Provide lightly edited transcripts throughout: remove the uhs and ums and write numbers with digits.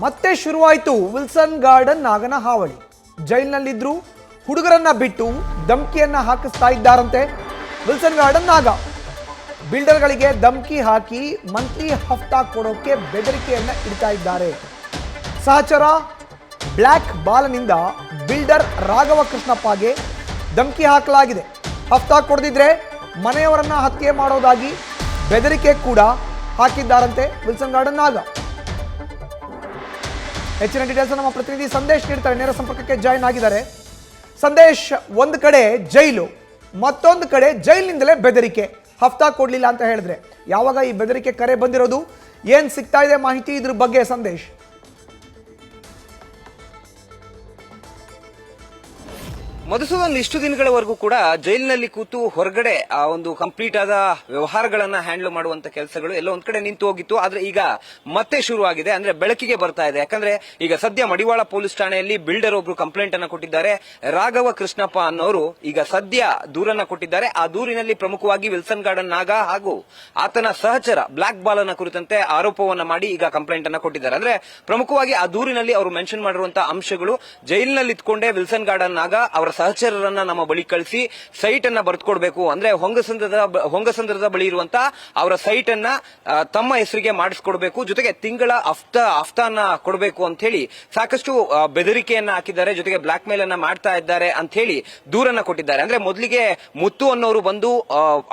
ಮತ್ತೆ ಶುರುವಾಯಿತು Wilson garden ನಾಗನ ಹಾವಳಿ. ಜೈಲಿನಲ್ಲಿದ್ರು ಹುಡುಗರನ್ನ ಬಿಟ್ಟು ಧಮ್ಕಿಯನ್ನ ಹಾಕಿಸ್ತಾ ಇದ್ದಾರಂತೆ ವಿಲ್ಸನ್ ಗಾರ್ಡನ್ ನಾಗ. ಬಿಲ್ಡರ್ಗಳಿಗೆ ಧಮ್ಕಿ ಹಾಕಿ ಮಂತ್ಲಿ ಹಫ್ತಾ ಕೊಡೋಕೆ ಬೆದರಿಕೆಯನ್ನ ಇಡ್ತಾ ಇದ್ದಾರೆ. ಸಹಚರ ಬ್ಲ್ಯಾಕ್ ಬಾಲನಿಂದ ಬಿಲ್ಡರ್ ರಾಘವ ಕೃಷ್ಣಪ್ಪಗೆ ಧಮ್ಕಿ ಹಾಕಲಾಗಿದೆ. ಹಫ್ತಾ ಕೊಡದಿದ್ರೆ ಮನೆಯವರನ್ನ ಹತ್ಯೆ ಮಾಡೋದಾಗಿ ಬೆದರಿಕೆ ಕೂಡ ಹಾಕಿದ್ದಾರಂತೆ ವಿಲ್ಸನ್ ಗಾರ್ಡನ್ ನಾಗ. ಹೆಚ್ಚಿನ ಡೀಟೇಲ್ಸ್ ನಮ್ಮ ಪ್ರತಿನಿಧಿ ಸಂದೇಶ್ ನೀಡ್ತಾರೆ. ನೇರ ಸಂಪರ್ಕಕ್ಕೆ ಜಾಯಿನ್ ಆಗಿದ್ದಾರೆ. ಸಂದೇಶ್, ಒಂದು ಕಡೆ ಜೈಲು, ಮತ್ತೊಂದು ಕಡೆ ಜೈಲಿನಿಂದಲೇ ಬೆದರಿಕೆ. ಹಫ್ತಾ ಕೊಡ್ಲಿಲ್ಲ ಅಂತ ಹೇಳಿದ್ರೆ ಯಾವಾಗ ಈ ಬೆದರಿಕೆ ಕರೆ ಬಂದಿರೋದು, ಏನ್ ಸಿಗ್ತಾ ಇದೆ ಮಾಹಿತಿ ಇದ್ರ ಬಗ್ಗೆ ಸಂದೇಶ್? ಮಧುಸೂದನ್, ಇಷ್ಟು ದಿನಗಳವರೆಗೂ ಕೂಡ ಜೈಲಿನಲ್ಲಿ ಕೂತು ಹೊರಗಡೆ ಆ ಒಂದು ಕಂಪ್ಲೀಟ್ ಆದ ವ್ಯವಹಾರಗಳನ್ನ ಹ್ಯಾಂಡಲ್ ಮಾಡುವಂತ ಕೆಲಸಗಳು ಎಲ್ಲ ಒಂದ್ ಕಡೆ ನಿಂತು ಹೋಗಿತ್ತು. ಆದ್ರೆ ಈಗ ಮತ್ತೆ ಶುರುವಾಗಿದೆ, ಅಂದ್ರೆ ಬೆಳಕಿಗೆ ಬರ್ತಾ ಇದೆ. ಯಾಕಂದ್ರೆ ಈಗ ಸದ್ಯ ಮಡಿವಾಳ ಪೊಲೀಸ್ ಠಾಣೆಯಲ್ಲಿ ಬಿಲ್ಡರ್ ಒಬ್ರು ಕಂಪ್ಲೇಂಟ್ ಅನ್ನ ಕೊಟ್ಟಿದ್ದಾರೆ. ರಾಘವ ಕೃಷ್ಣಪ್ಪ ಅನ್ನೋರು ಈಗ ಸದ್ಯ ದೂರನ್ನ ಕೊಟ್ಟಿದ್ದಾರೆ. ಆ ದೂರಿನಲ್ಲಿ ಪ್ರಮುಖವಾಗಿ ವಿಲ್ಸನ್ ಗಾರ್ಡನ್ ನಾಗ ಹಾಗೂ ಆತನ ಸಹಚರ ಬ್ಲಾಕ್ ಬಾಲನ ಕುರಿತಂತೆ ಆರೋಪವನ್ನ ಮಾಡಿ ಈಗ ಕಂಪ್ಲೇಂಟ್ ಅನ್ನ ಕೊಟ್ಟಿದ್ದಾರೆ. ಅಂದ್ರೆ ಪ್ರಮುಖವಾಗಿ ಆ ದೂರಿನಲ್ಲಿ ಅವರು ಮೆನ್ಷನ್ ಮಾಡಿರುವಂತಹ ಅಂಶಗಳು, ಜೈಲಿನಲ್ಲಿ ಇಟ್ಕೊಂಡೇ ವಿಲ್ಸನ್ ಗಾರ್ಡನ್ ನಾಗ ಅವರ ಸಹಚರರನ್ನ ನಮ್ಮ ಬಳಿ ಕಳಿಸಿ ಸೈಟ್ ಅನ್ನ ಬರೆದುಕೊಡ್ಬೇಕು, ಅಂದ್ರೆ ಹೊಂಗಸಂದ್ರದ ಬಳಿ ಇರುವಂತಹ ಅವರ ಸೈಟ್ ಅನ್ನ ತಮ್ಮ ಹೆಸರಿಗೆ ಮಾಡಿಸ್ಕೊಡ್ಬೇಕು, ಜೊತೆಗೆ ತಿಂಗಳ ಹಫ್ತಾನ ಕೊಡಬೇಕು ಅಂತ ಹೇಳಿ ಸಾಕಷ್ಟು ಬೆದರಿಕೆಯನ್ನ ಹಾಕಿದ್ದಾರೆ. ಜೊತೆಗೆ ಬ್ಲಾಕ್ ಮೇಲ್ ಅನ್ನ ಮಾಡ್ತಾ ಇದ್ದಾರೆ ಅಂತ ಹೇಳಿ ದೂರನ್ನ ಕೊಟ್ಟಿದ್ದಾರೆ. ಅಂದ್ರೆ ಮೊದಲಿಗೆ ಮುತ್ತು ಅನ್ನೋರು ಬಂದು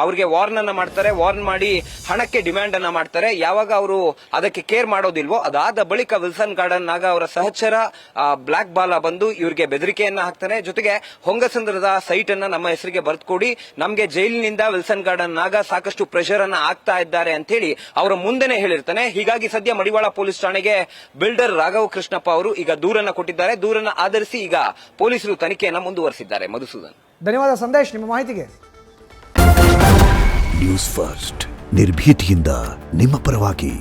ಅವರಿಗೆ ವಾರ್ನ್ ಅನ್ನ ಮಾಡ್ತಾರೆ. ವಾರ್ನ್ ಮಾಡಿ ಹಣಕ್ಕೆ ಡಿಮ್ಯಾಂಡ್ ಅನ್ನ ಮಾಡ್ತಾರೆ. ಯಾವಾಗ ಅವರು ಅದಕ್ಕೆ ಕೇರ್ ಮಾಡೋದಿಲ್ವೋ ಅದಾದ ಬಳಿಕ ವಿಲ್ಸನ್ ಗಾರ್ಡನ್ ನಾಗ ಅವರ ಸಹಚರ ಬ್ಲಾಕ್ ಬಾಲ ಬಂದು ಇವರಿಗೆ ಬೆದರಿಕೆಯನ್ನ ಹಾಕ್ತಾನೆ. ಜೊತೆಗೆ ಹೊಂಗಸಂದ್ರದ ಸೈಟ್ ಅನ್ನ ನಮ್ಮ ಹೆಸರಿಗೆ ಬರೆದುಕೊಡಿ, ನಮಗೆ ಜೈಲಿನಿಂದ ವಿಲ್ಸನ್ ಗಾರ್ಡನ್ ನಾಗ ಸಾಕಷ್ಟು ಪ್ರೆಷರ್ ಅನ್ನ ಆಗ್ತಾ ಇದ್ದಾರೆ ಅಂತ ಹೇಳಿ ಅವರ ಮುಂದೆನೆ ಹೇಳಿರ್ತಾನೆ. ಹೀಗಾಗಿ ಸದ್ಯ ಮಡಿವಾಳ ಪೊಲೀಸ್ ಠಾಣೆಗೆ ಬಿಲ್ಡರ್ ರಾಘವ ಕೃಷ್ಣಪ್ಪ ಅವರು ಈಗ ದೂರನ್ನ ಕೊಟ್ಟಿದ್ದಾರೆ. ದೂರನ್ನ ಆಧರಿಸಿ ಈಗ ಪೊಲೀಸರು ತನಿಖೆಯನ್ನ ಮುಂದುವರೆಸಿದ್ದಾರೆ. ಮಧುಸೂದನ್, ಧನ್ಯವಾದ ಸಂದೇಶ್ ನಿಮ್ಮ ಮಾಹಿತಿಗೆ. ನ್ಯೂಸ್ ಫಸ್ಟ್, ನಿರ್ಭೀತಿಯಿಂದ ನಿಮ್ಮ ಪರವಾಗಿ.